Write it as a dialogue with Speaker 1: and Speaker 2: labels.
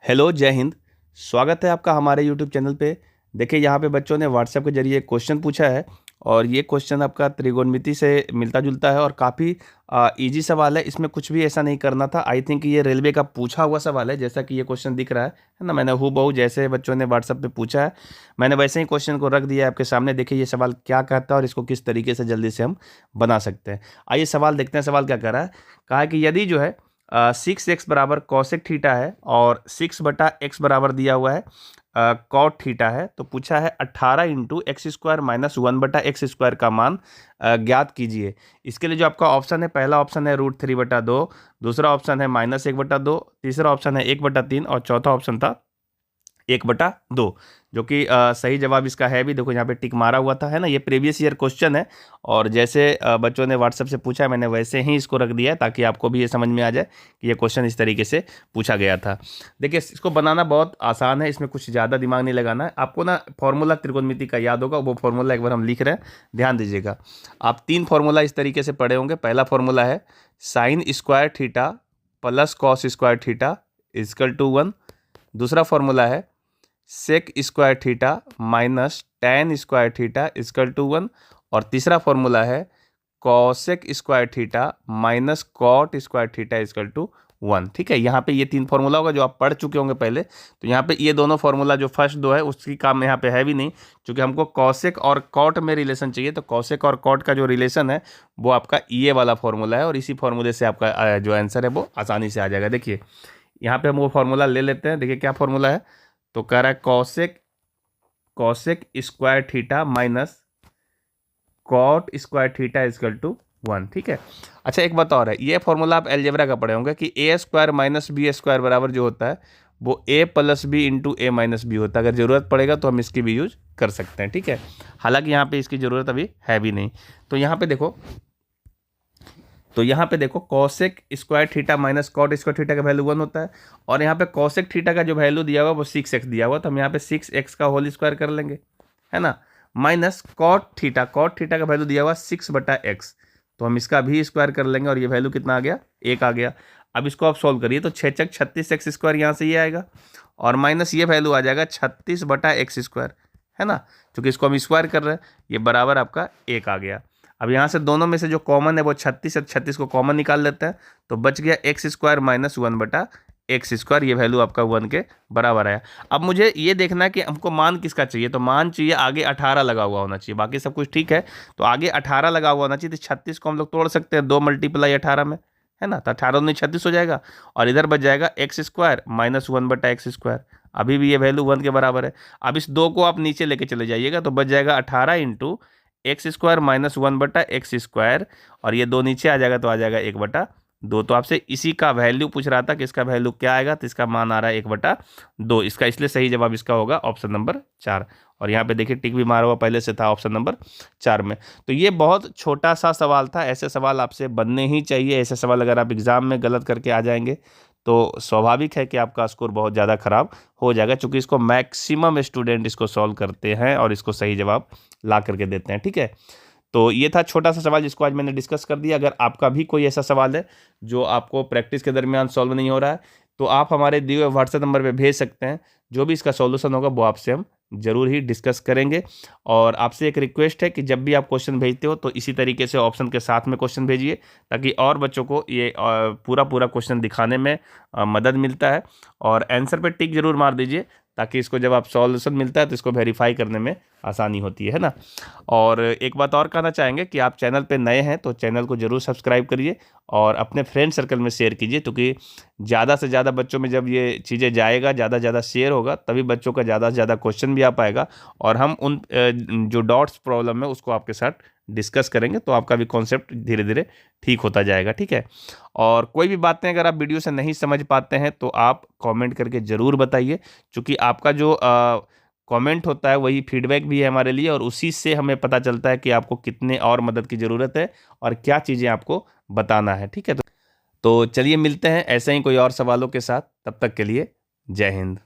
Speaker 1: Hello, जय हिंद। स्वागत है आपका हमारे यूट्यूब चैनल पे। देखिए, यहाँ पे बच्चों ने व्हाट्सएप के जरिए एक क्वेश्चन पूछा है और ये क्वेश्चन आपका त्रिकोणमिति से मिलता जुलता है और काफ़ी इजी सवाल है। इसमें कुछ भी ऐसा नहीं करना था। आई थिंक ये रेलवे का पूछा हुआ सवाल है, जैसा कि ये क्वेश्चन दिख रहा है ना। मैंने हूबहू जैसे बच्चों ने व्हाट्सएप पे पूछा है, मैंने वैसे ही क्वेश्चन को रख दिया है आपके सामने। देखिए ये सवाल क्या कहता है और इसको किस तरीके से जल्दी से हम बना सकते हैं। आइए सवाल देखते हैं। सवाल क्या कर रहा है, कहा है कि यदि जो है 6x बराबर कॉसेक थीटा है और 6/x बराबर दिया हुआ है कॉट थीटा है, तो पूछा है 18 into x square minus 1/x² का मान ज्ञात कीजिए। इसके लिए जो आपका ऑप्शन है, पहला ऑप्शन है √3/2, दूसरा ऑप्शन है -1/2, तीसरा ऑप्शन है 1/3 और चौथा ऑप्शन था 1/2, जो कि सही जवाब इसका है भी। देखो यहाँ पे टिक मारा हुआ था, है ना। ये प्रीवियस ईयर क्वेश्चन है और जैसे बच्चों ने व्हाट्सएप से पूछा है, मैंने वैसे ही इसको रख दिया है ताकि आपको भी ये समझ में आ जाए कि ये क्वेश्चन इस तरीके से पूछा गया था। देखिए इसको बनाना बहुत आसान है, इसमें कुछ ज़्यादा दिमाग नहीं लगाना है आपको ना। फॉर्मूला त्रिकोणमिति का याद होगा, वो फॉर्मूला एक बार हम लिख रहे हैं, ध्यान दीजिएगा। आप 3 फॉर्मूला इस तरीके से पढ़े होंगे। पहला फॉर्मूला है sine square theta plus cos square theta is equal to 1। दूसरा फॉर्मूला है sec square theta minus tan square theta is equal to 1। और तीसरा फॉर्मूला है cosec square theta minus cot square theta is equal to 1। ठीक है, यहाँ पे ये 3 फॉर्मूला होगा जो आप पढ़ चुके होंगे पहले। तो यहाँ पे ये दोनों फॉर्मूला जो फर्स्ट 2 है उसकी काम यहाँ पे है भी नहीं, क्योंकि हमको कॉसेक और कॉट में रिलेशन चाहिए। तो कॉसेक और कॉट का जो रिलेशन है वो आपका ये वाला फॉर्मूला है और इसी फॉर्मूले से आपका जो आंसर है वो आसानी से आ जाएगा। देखिए यहाँ पे हम वो फॉर्मूला ले लेते हैं। देखिए क्या फॉर्मूला है, तो कह रहा है cosec square theta minus cot square theta is equal to 1। ठीक है, अच्छा एक बात और है, ये फॉर्मूला आप अलजेब्रा का पढ़े होंगे कि a² माइनस b² बराबर जो होता है वो a plus B into a minus B होता है। अगर ज़रूरत पड़ेगा तो हम इसकी भी यूज कर सकते हैं। ठीक है, हालांकि यहाँ पे इसकी ज़रूरत अभी है भी नहीं। तो यहाँ पे देखो cosec square theta minus cot square theta का वैल्यू 1 होता है और यहाँ पे कॉसेक थीटा का जो वैल्यू दिया हुआ वो 6x दिया हुआ, तो हम यहाँ पे 6x का होल स्क्वायर कर लेंगे, है ना। माइनस कॉट थीटा का वैल्यू दिया हुआ 6/x, तो हम इसका भी स्क्वायर कर लेंगे और ये वैल्यू कितना आ गया, 1 आ गया। अब इसको आप सॉल्व करिए तो 6×6 36x², यहाँ से ये आएगा और माइनस ये वैल्यू आ जाएगा 36/x², है ना। क्योंकि इसको हम स्क्वायर कर रहे हैं, ये बराबर आपका 1 आ गया। अब यहाँ से दोनों में से जो कॉमन है वो 36 है, 36 को कॉमन निकाल लेते हैं तो बच गया x² माइनस 1/x²। ये वैल्यू आपका 1 के बराबर आया। अब मुझे ये देखना है कि हमको मान किसका चाहिए, तो मान चाहिए आगे 18 लगा हुआ होना चाहिए, बाकी सब कुछ ठीक है। तो आगे 18 लगा हुआ होना चाहिए, तो 36 को हम लोग तोड़ सकते हैं 2 × 18 में, है ना। तो 18 नहीं 36 हो जाएगा और इधर बच जाएगा x² माइनस 1/x²। अभी भी ये वैल्यू 1 के बराबर है। अब इस 2 को आप नीचे लेके चले जाइएगा तो बच जाएगा 18 इंटू x² माइनस 1/x², और ये 2 नीचे आ जाएगा तो आ जाएगा 1/2। तो आपसे इसी का वैल्यू पूछ रहा था कि इसका वैल्यू क्या आएगा, तो इसका मान आ रहा है 1/2 इसका, इसलिए सही जवाब इसका होगा ऑप्शन नंबर 4। और यहाँ पे देखिए टिक भी मारा हुआ पहले से था ऑप्शन नंबर 4 में। तो ये बहुत छोटा सा सवाल था, ऐसे सवाल आपसे बनने ही चाहिए। ऐसे सवाल अगर आप एग्जाम में गलत करके आ जाएंगे तो स्वाभाविक है कि आपका स्कोर बहुत ज़्यादा खराब हो जाएगा, क्योंकि इसको मैक्सिमम स्टूडेंट इसको सॉल्व करते हैं और इसको सही जवाब ला करके देते हैं। ठीक है, तो ये था छोटा सा सवाल जिसको आज मैंने डिस्कस कर दिया। अगर आपका भी कोई ऐसा सवाल है जो आपको प्रैक्टिस के दरमियान सॉल्व नहीं हो रहा है तो आप हमारे दिए हुए व्हाट्सएप नंबर पे भेज सकते हैं। जो भी इसका सॉल्यूशन होगा वो आपसे हम जरूर ही डिस्कस करेंगे। और आपसे एक रिक्वेस्ट है कि जब भी आप क्वेश्चन भेजते हो तो इसी तरीके से ऑप्शन के साथ में क्वेश्चन भेजिए, ताकि और बच्चों को ये पूरा क्वेश्चन दिखाने में मदद मिलता है। और आंसर पे टिक जरूर मार दीजिए, ताकि इसको जब आप सॉल्यूशन मिलता है तो इसको वेरीफाई करने में आसानी होती है ना। और एक बात और कहना चाहेंगे कि आप चैनल पे नए हैं तो चैनल को जरूर सब्सक्राइब करिए और अपने फ्रेंड सर्कल में शेयर कीजिए, क्योंकि ज़्यादा से ज़्यादा बच्चों में जब ये चीज़ें जाएगा, ज़्यादा से ज़्यादा शेयर होगा, तभी बच्चों का ज़्यादा से ज़्यादा क्वेश्चन भी आ पाएगा और हम उन जो डॉट्स प्रॉब्लम है उसको आपके साथ डिस्कस करेंगे, तो आपका भी कॉन्सेप्ट धीरे धीरे ठीक होता जाएगा। ठीक है, और कोई भी बातें अगर आप वीडियो से नहीं समझ पाते हैं तो आप कमेंट करके ज़रूर बताइए, क्योंकि आपका जो कमेंट होता है वही फीडबैक भी है हमारे लिए, और उसी से हमें पता चलता है कि आपको कितने और मदद की ज़रूरत है और क्या चीज़ें आपको बताना है। ठीक है, तो चलिए मिलते हैं ऐसे ही कोई और सवालों के साथ। तब तक के लिए जय हिंद।